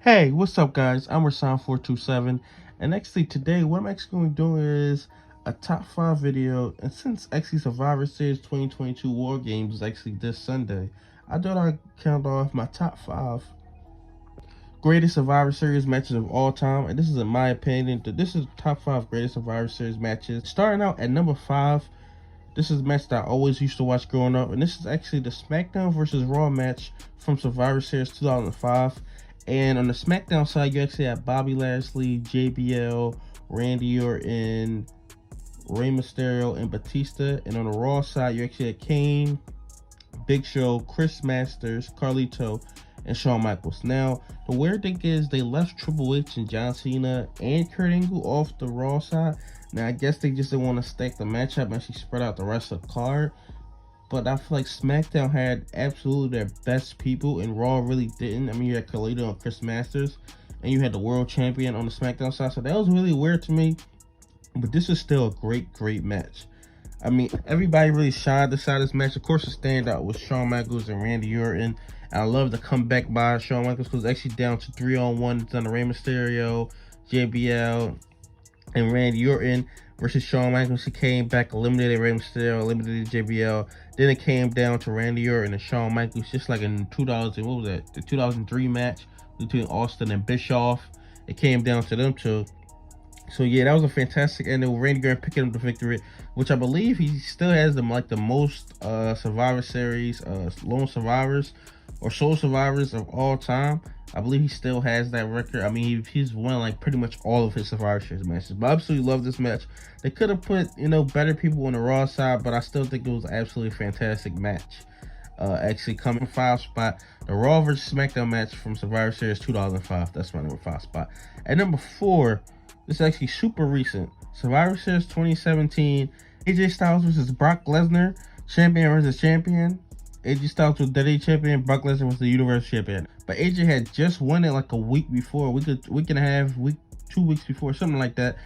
Hey, what's up, guys? I'm Rasan427, and actually today what I'm actually going to be doing is a top 5 video. And since actually Survivor Series 2022 War Games is actually this Sunday, I thought I'd count off my top 5 greatest Survivor Series matches of all time. And this is in my opinion, this is top 5 greatest Survivor Series matches. Starting out at number 5, this is a match that I always used to watch growing up, and this is actually the Smackdown versus Raw match from Survivor Series 2005. And on the Smackdown side, you actually have Bobby Lashley, JBL, Randy Orton, Rey Mysterio, and Batista. And on the Raw side, you actually have Kane, Big Show, Chris Masters, Carlito, and Shawn Michaels. Now, the weird thing is they left Triple H and John Cena and Kurt Angle off the Raw side. Now, I guess they just didn't want to stack the matchup and actually spread out the rest of the card. But I feel like SmackDown had absolutely their best people, and Raw really didn't. I mean, you had Carlito and Chris Masters, and you had the world champion on the SmackDown side. So that was really weird to me. But this is still a great match. I mean, everybody really shined the side of this match. Of course, the standout was Shawn Michaels and Randy Orton. And I love the comeback by Shawn Michaels because it's actually down to 3-on-1. It's on the Rey Mysterio, JBL, and Randy Orton versus Shawn Michaels. He came back, eliminated Rey Mysterio, eliminated JBL. Then it came down to Randy Orton and Shawn Michaels, just like in 2000. What was that? The 2003 match between Austin and Bischoff. It came down to them two. So yeah, that was a fantastic ending with Randy Orton picking up the victory, which I believe he still has the most Survivor Series lone survivors or sole survivors of all time. I believe he still has that record. I mean, he's won like pretty much all of his Survivor Series matches. But I absolutely love this match. They could have put, better people on the Raw side, but I still think it was an absolutely fantastic match. Actually coming 5 spot, the Raw versus SmackDown match from Survivor Series 2005. That's my number 5 spot. At number 4, this is actually super recent. Survivor Series 2017, AJ Styles versus Brock Lesnar, champion versus champion. AJ Styles was WWE champion, Brock Lesnar was the Universal champion. But AJ had just won it like a week before, week and a half, 2 weeks before, something like that.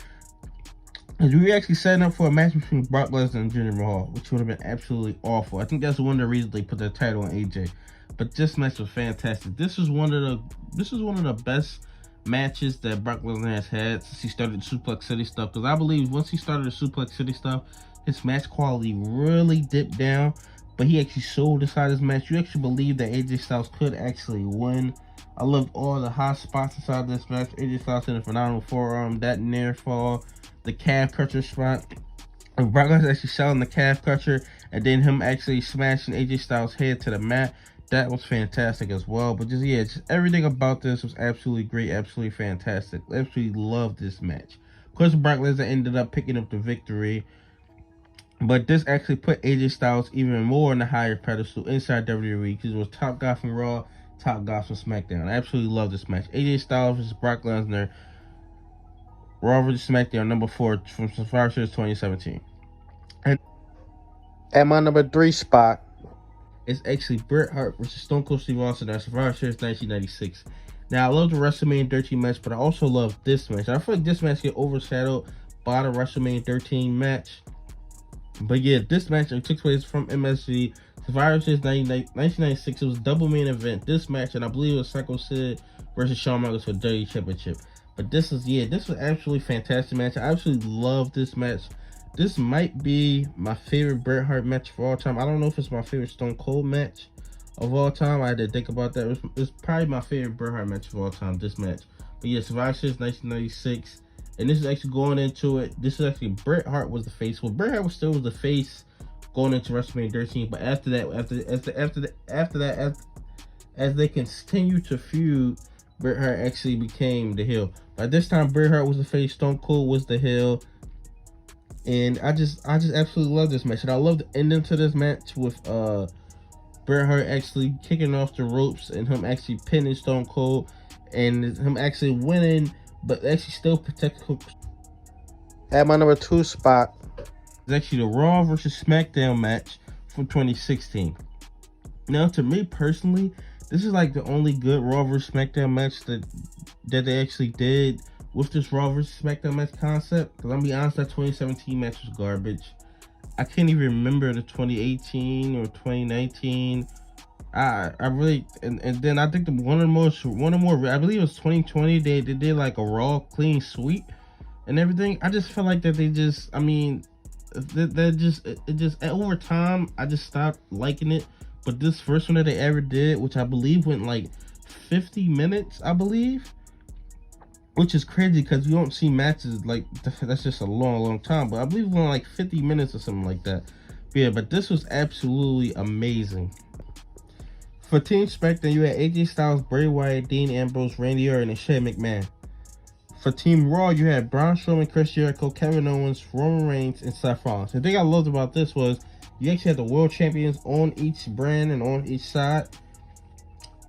And we were actually setting up for a match between Brock Lesnar and Jinder Mahal, which would have been absolutely awful. I think that's one of the reasons they put the title on AJ. But this match was fantastic. This is one of the best matches that Brock Lesnar has had since he started the Suplex City stuff. Because I believe once he started the Suplex City stuff, his match quality really dipped down. But he actually sold inside his match. You actually believe that AJ Styles could actually win. I loved all the hot spots inside this match. AJ Styles in a phenomenal forearm, that near fall, the calf crusher spot. And Brock Lesnar actually selling the calf crusher, and then him actually smashing AJ Styles' head to the mat. That was fantastic as well. But just everything about this was absolutely great, absolutely fantastic. Absolutely loved this match. Of course, Brock Lesnar ended up picking up the victory, but this actually put AJ Styles even more on the higher pedestal inside WWE because it was top guy from Raw, top guy from SmackDown. I absolutely love this match. AJ Styles versus Brock Lesnar, Raw versus SmackDown, number 4 from Survivor Series 2017. And at my number 3 spot, it's actually Bret Hart versus Stone Cold Steve Austin at Survivor Series 1996. Now, I love the WrestleMania 13 match, but I also love this match. I feel like this match get overshadowed by the WrestleMania 13 match. But yeah, this match took place from MSG, Survivor Series 1996. It was a double main event. This match, and I believe it was Psycho Sid versus Shawn Michaels for the WWE Championship. But this was absolutely fantastic match. I absolutely love this match. This might be my favorite Bret Hart match for all time. I don't know if it's my favorite Stone Cold match of all time. I had to think about that. It's probably my favorite Bret Hart match of all time, this match. But yeah, Survivor Series 1996. And this is actually going into it. This is actually Bret Hart was the face. Well, Bret Hart was still the face going into WrestleMania 13. But after that, as they continue to feud, Bret Hart actually became the heel. By this time, Bret Hart was the face. Stone Cold was the heel. And I just absolutely love this match. And I love the ending to this match with Bret Hart actually kicking off the ropes and him actually pinning Stone Cold and him actually winning, but actually still protecting. At my number 2 spot is actually the Raw versus SmackDown match from 2016. Now, to me personally, this is like the only good Raw versus SmackDown match that they actually did with this Raw versus SmackDown match concept. Because I'm be honest, that 2017 match was garbage. I can't even remember the 2018 or 2019 I really and then I think one of the more I believe it was 2020. They did like a Raw clean sweep and everything. I just feel like that they just, I mean, that just it just over time I just stopped liking it. But this first one that they ever did, which I believe went like 50 minutes, I believe, which is crazy because you don't see matches like that's just a long time. But I believe it went like 50 minutes or something like that. But yeah, but this was absolutely amazing. For Team Smackdown, you had AJ Styles, Bray Wyatt, Dean Ambrose, Randy Orton, and Shane McMahon. For Team Raw, you had Braun Strowman, Chris Jericho, Kevin Owens, Roman Reigns, and Seth Rollins. The thing I loved about this was you actually had the world champions on each brand and on each side,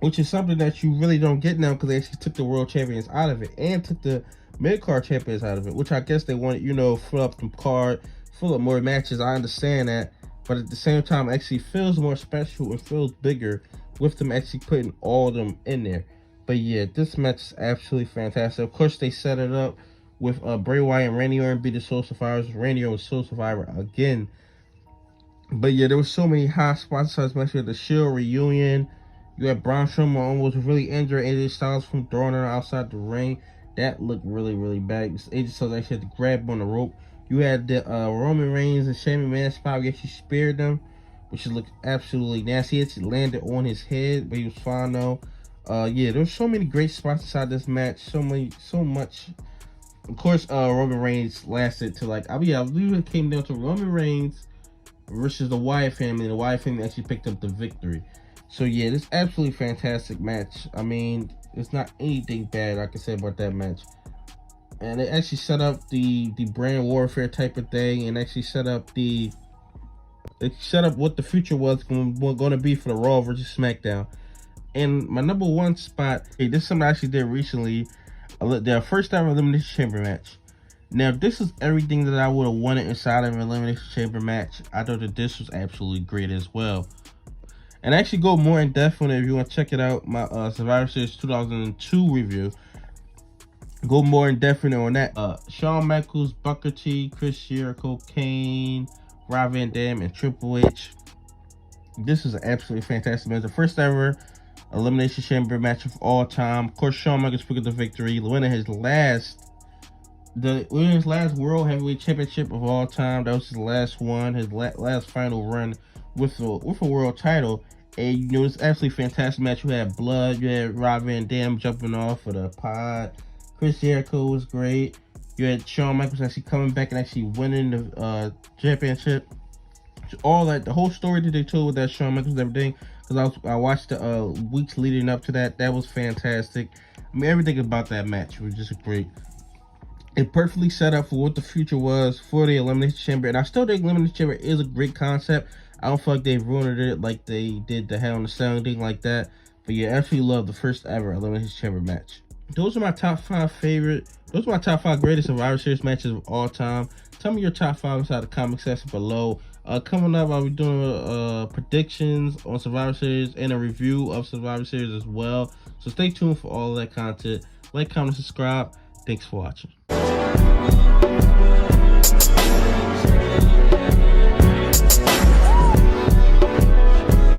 which is something that you really don't get now because they actually took the world champions out of it and took the mid-card champions out of it, which I guess they wanted, you know, fill up the card, fill up more matches. I understand that, but at the same time, it actually feels more special and feels bigger with them actually putting all of them in there. But yeah, this match is absolutely fantastic. Of course, they set it up with Bray Wyatt and Randy Orton be the sole survivors. Randy Orton was sole survivor again. But yeah, there was so many hot spots. So especially the Shield reunion. You had Braun Strowman almost really injured AJ Styles from throwing her outside the ring. That looked really bad. AJ Styles actually had to grab on the rope. You had the Roman Reigns and Shane McMahon spot. We actually speared them, which looked absolutely nasty. He actually landed on his head, but he was fine though. Yeah, there was so many great spots inside this match. So much. Of course, Roman Reigns lasted to like, I believe it came down to Roman Reigns versus the Wyatt family. The Wyatt family actually picked up the victory. So yeah, this absolutely fantastic match. I mean, it's not anything bad I can say about that match. And it actually set up the brand warfare type of thing, and actually set up what the future was going to be for the Raw versus SmackDown. And my number one spot, hey, this is something I actually did recently. Their first ever Elimination Chamber match. Now, this is everything that I would have wanted inside of an Elimination Chamber match. I thought that this was absolutely great as well. And I actually go more in depth on it if you want to check it out. My Survivor Series 2002 review. Go more in depth on that. Shawn Michaels, Booker T, Chris Jericho, Kane, Rob Van Dam, and Triple H. This is an absolutely fantastic match. The first ever Elimination Chamber match of all time. Of course, Shawn Michaels picked up the victory, winning his last World Heavyweight Championship of all time. That was his last one, his last final run with a world title. And you know, it's absolutely fantastic match. You had blood, you had Rob Van Dam jumping off of the pod. Chris Jericho was great. You had Shawn Michaels actually coming back and actually winning the championship. All that, the whole story that they told with that Shawn Michaels and everything, because I watched the weeks leading up to that. That was fantastic. I mean, everything about that match was just great. It perfectly set up for what the future was for the Elimination Chamber, and I still think Elimination Chamber is a great concept. I don't feel like they've ruined it like they did the Hell in a Cell and thing like that. But yeah, I absolutely love the first ever Elimination Chamber match. Those are my top 5 greatest Survivor Series matches of all time. Tell me your top 5 inside the comment section below. Coming up, I'll be doing predictions on Survivor Series and a review of Survivor Series as well. So stay tuned for all that content. Like, comment, subscribe. Thanks for watching.